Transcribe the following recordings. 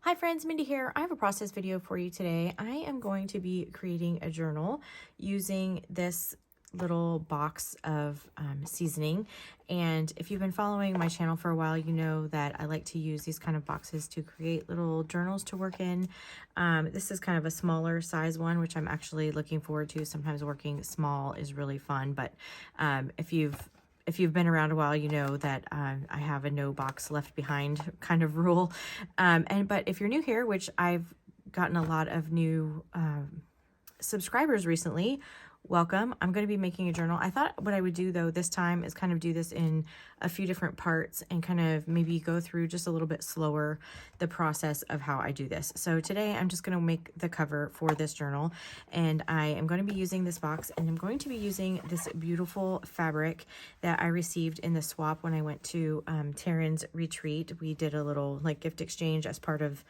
Hi friends, Mindy here. I have a process video for you today. I am going to be creating a journal using this little box of seasoning. And if you've been following my channel for a while, you know that I like to use these kind of boxes to create little journals to work in. This is kind of a smaller size one, which I'm actually looking forward to. Sometimes working small is really fun, but if you've been around a while, you know that I have a no box left behind kind of rule. But if you're new here, which I've gotten a lot of new subscribers recently, welcome. I'm going to be making a journal. I thought what I would do though this time is kind of do this in a few different parts and kind of maybe go through just a little bit slower the process of how I do this. So today I'm just going to make the cover for this journal, and I am going to be using this box, and I'm going to be using this beautiful fabric that I received in the swap when I went to Taryn's retreat. We did a little like gift exchange as part of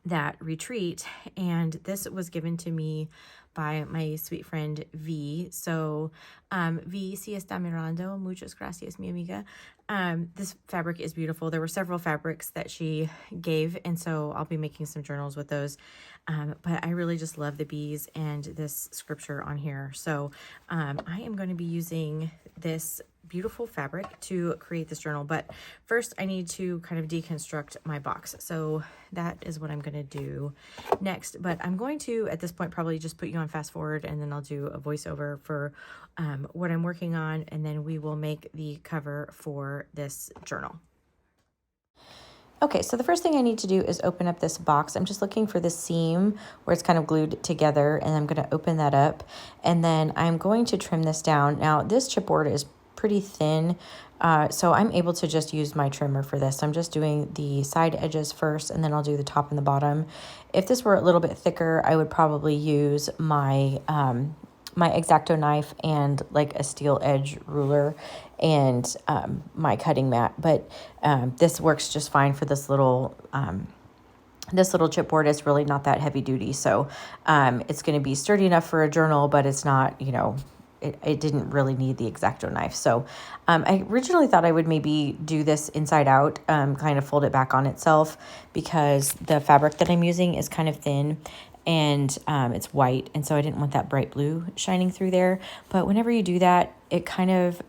that retreat, and this was given to me by my sweet friend V. So V, si está mirando, muchas gracias, mi amiga. This fabric is beautiful. There were several fabrics that she gave, and so I'll be making some journals with those. But I really just love the bees and this scripture on here. So I am going to be using this beautiful fabric to create this journal. But first I need to kind of deconstruct my box. So that is what I'm going to do next. But I'm going to, at this point, probably just put you on fast forward, and then I'll do a voiceover for what I'm working on. And then we will make the cover for this journal. Okay, so the first thing I need to do is open up this box. I'm just looking for the seam where it's kind of glued together, and I'm going to open that up, and then I'm going to trim this down. Now, this chipboard is pretty thin, so I'm able to just use my trimmer for this. I'm just doing the side edges first, and then I'll do the top and the bottom. If this were a little bit thicker, I would probably use my my X-Acto knife and like a steel edge ruler and my cutting mat, but this works just fine for this little chipboard. Is really not that heavy duty, so it's going to be sturdy enough for a journal, but it's not, you know, it didn't really need the X-Acto knife. So I originally thought I would maybe do this inside out, kind of fold it back on itself, because the fabric that I'm using is kind of thin, and it's white, and so I didn't want that bright blue shining through there. But whenever you do that, it kind of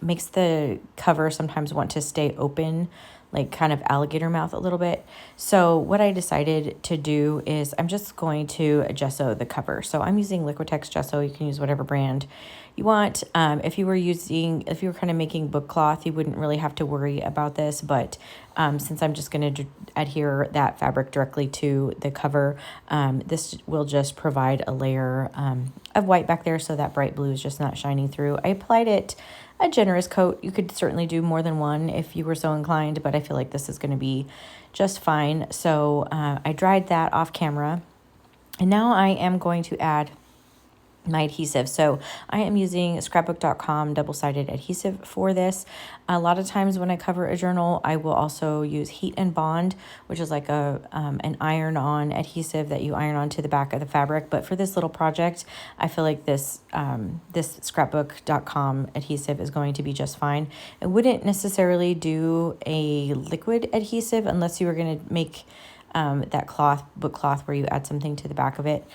makes the cover sometimes want to stay open, like kind of alligator mouth a little bit. So what I decided to do is I'm just going to gesso the cover. So I'm using Liquitex gesso. You can use whatever brand you want. If you were kind of making book cloth, you wouldn't really have to worry about this, but since I'm just going to adhere that fabric directly to the cover, this will just provide a layer of white back there, so that bright blue is just not shining through. I applied it a generous coat. You could certainly do more than one if you were so inclined, but I feel like this is going to be just fine. So I dried that off camera, and now I am going to add my adhesive. So I am using scrapbook.com double-sided adhesive for this. A lot of times when I cover a journal, I will also use Heat and Bond, which is like an iron-on adhesive that you iron onto the back of the fabric. But for this little project, I feel like this scrapbook.com adhesive is going to be just fine. I wouldn't necessarily do a liquid adhesive unless you were going to make that book cloth where you add something to the back of it.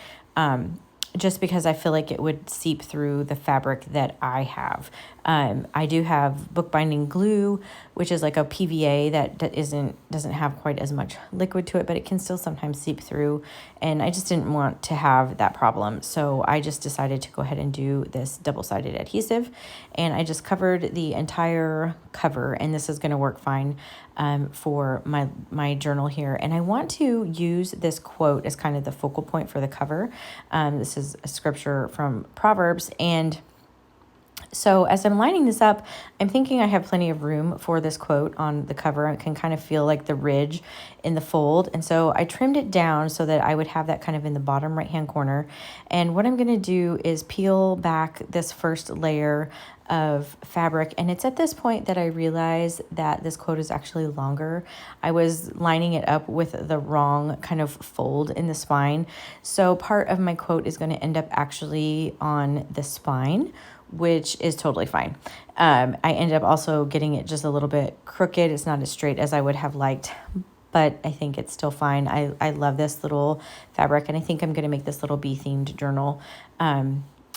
Just because I feel like it would seep through the fabric that I have. I do have bookbinding glue, which is like a PVA that doesn't have quite as much liquid to it, but it can still sometimes seep through, and I just didn't want to have that problem. So I just decided to go ahead and do this double-sided adhesive, and I just covered the entire cover, and this is going to work fine for my journal here. And I want to use this quote as kind of the focal point for the cover. This is a scripture from Proverbs, and so as I'm lining this up, I'm thinking I have plenty of room for this quote on the cover. I can kind of feel like the ridge in the fold. And so I trimmed it down so that I would have that kind of in the bottom right-hand corner. And what I'm going to do is peel back this first layer of fabric. And it's at this point that I realize that this quote is actually longer. I was lining it up with the wrong kind of fold in the spine. So part of my quote is going to end up actually on the spine, which is totally fine. I ended up also getting it just a little bit crooked. It's not as straight as I would have liked, but I think it's still fine. I love this little fabric, and I think I'm going to make this little bee themed journal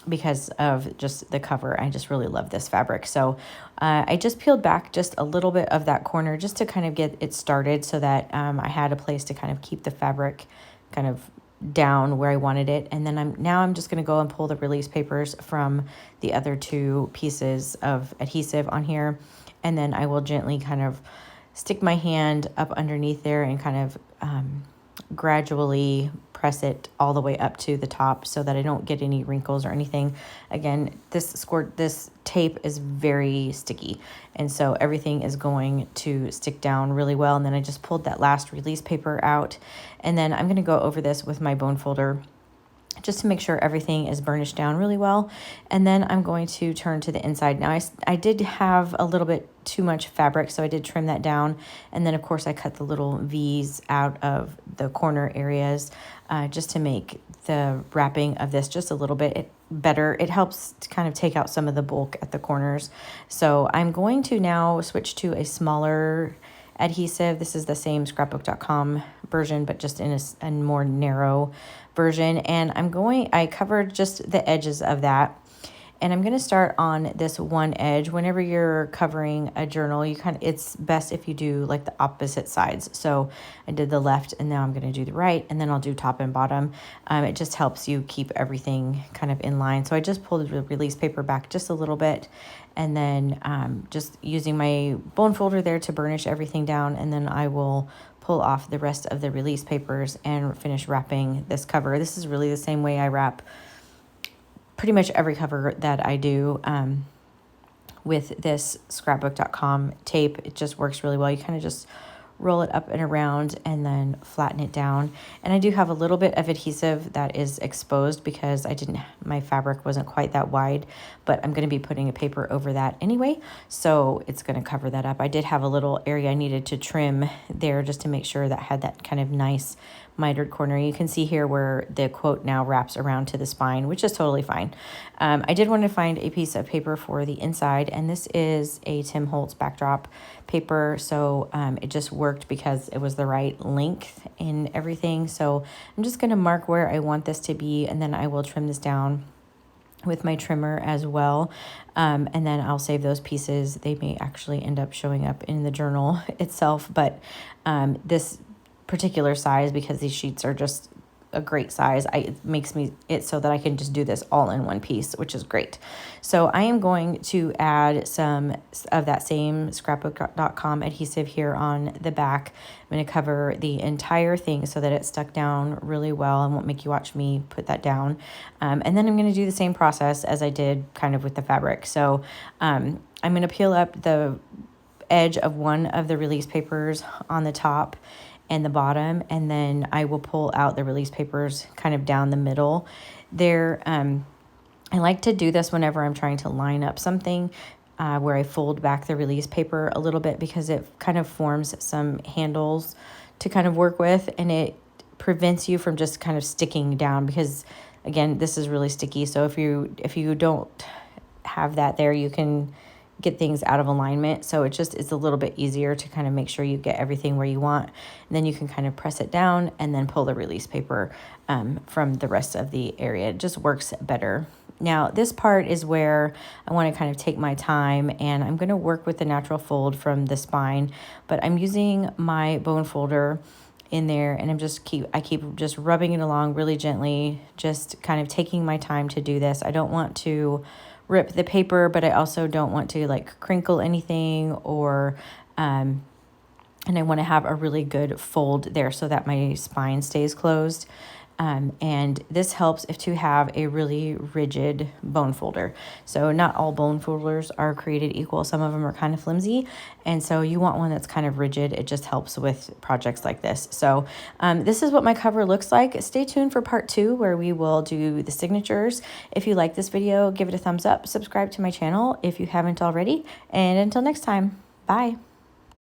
because of just the cover. I just really love this fabric. So I just peeled back just a little bit of that corner just to kind of get it started so that I had a place to kind of keep the fabric kind of down where I wanted it. And then I'm just going to go and pull the release papers from the other two pieces of adhesive on here. And then I will gently kind of stick my hand up underneath there and kind of gradually press it all the way up to the top so that I don't get any wrinkles or anything. Again, this tape is very sticky, and so everything is going to stick down really well. And then I just pulled that last release paper out, and then I'm going to go over this with my bone folder just to make sure everything is burnished down really well. And then I'm going to turn to the inside. Now I did have a little bit too much fabric, so I did trim that down. And then of course I cut the little V's out of the corner areas just to make the wrapping of this just a little bit better. It helps to kind of take out some of the bulk at the corners. So I'm going to now switch to a smaller adhesive. This is the same scrapbook.com version, but just in a more narrow version. And I covered just the edges of that. And I'm going to start on this one edge. Whenever you're covering a journal, it's best if you do like the opposite sides. So I did the left, and now I'm going to do the right, and then I'll do top and bottom. It just helps you keep everything kind of in line. So I just pulled the release paper back just a little bit, and then just using my bone folder there to burnish everything down, and then I will pull off the rest of the release papers and finish wrapping this cover. This is really the same way I wrap pretty much every cover that I do with this scrapbook.com tape. It just works really well. You kind of just roll it up and around and then flatten it down. And I do have a little bit of adhesive that is exposed because my fabric wasn't quite that wide, but I'm going to be putting a paper over that anyway, so it's going to cover that up. I did have a little area I needed to trim there just to make sure that had that kind of nice mitered corner. You can see here where the quote now wraps around to the spine, which is totally fine. I did want to find a piece of paper for the inside, and this is a Tim Holtz backdrop paper. So it just worked because it was the right length and everything. So I'm just going to mark where I want this to be, and then I will trim this down with my trimmer as well. And then I'll save those pieces. They may actually end up showing up in the journal itself, but this particular size, because these sheets are just a great size, it makes it so that I can just do this all in one piece, which is great. So I am going to add some of that same scrapbook.com adhesive here on the back. I'm going to cover the entire thing so that it's stuck down really well and won't make you watch me put that down. And then I'm going to do the same process as I did kind of with the fabric. So I'm going to peel up the edge of one of the release papers on the top and the bottom, and then I will pull out the release papers kind of down the middle there. I like to do this whenever I'm trying to line up something where I fold back the release paper a little bit, because it kind of forms some handles to kind of work with, and it prevents you from just kind of sticking down, because again, this is really sticky. So if you don't have that there, you can get things out of alignment. So it's a little bit easier to kind of make sure you get everything where you want. And then you can kind of press it down and then pull the release paper from the rest of the area. It just works better. Now, this part is where I want to kind of take my time, and I'm going to work with the natural fold from the spine, but I'm using my bone folder in there, and I keep just rubbing it along really gently, just kind of taking my time to do this. I don't want to rip the paper, but I also don't want to like crinkle anything, or and I want to have a really good fold there so that my spine stays closed. And this helps if to have a really rigid bone folder. So not all bone folders are created equal. Some of them are kind of flimsy. And so you want one that's kind of rigid. It just helps with projects like this. So this is what my cover looks like. Stay tuned for part 2, where we will do the signatures. If you like this video, give it a thumbs up, subscribe to my channel if you haven't already. And until next time, bye.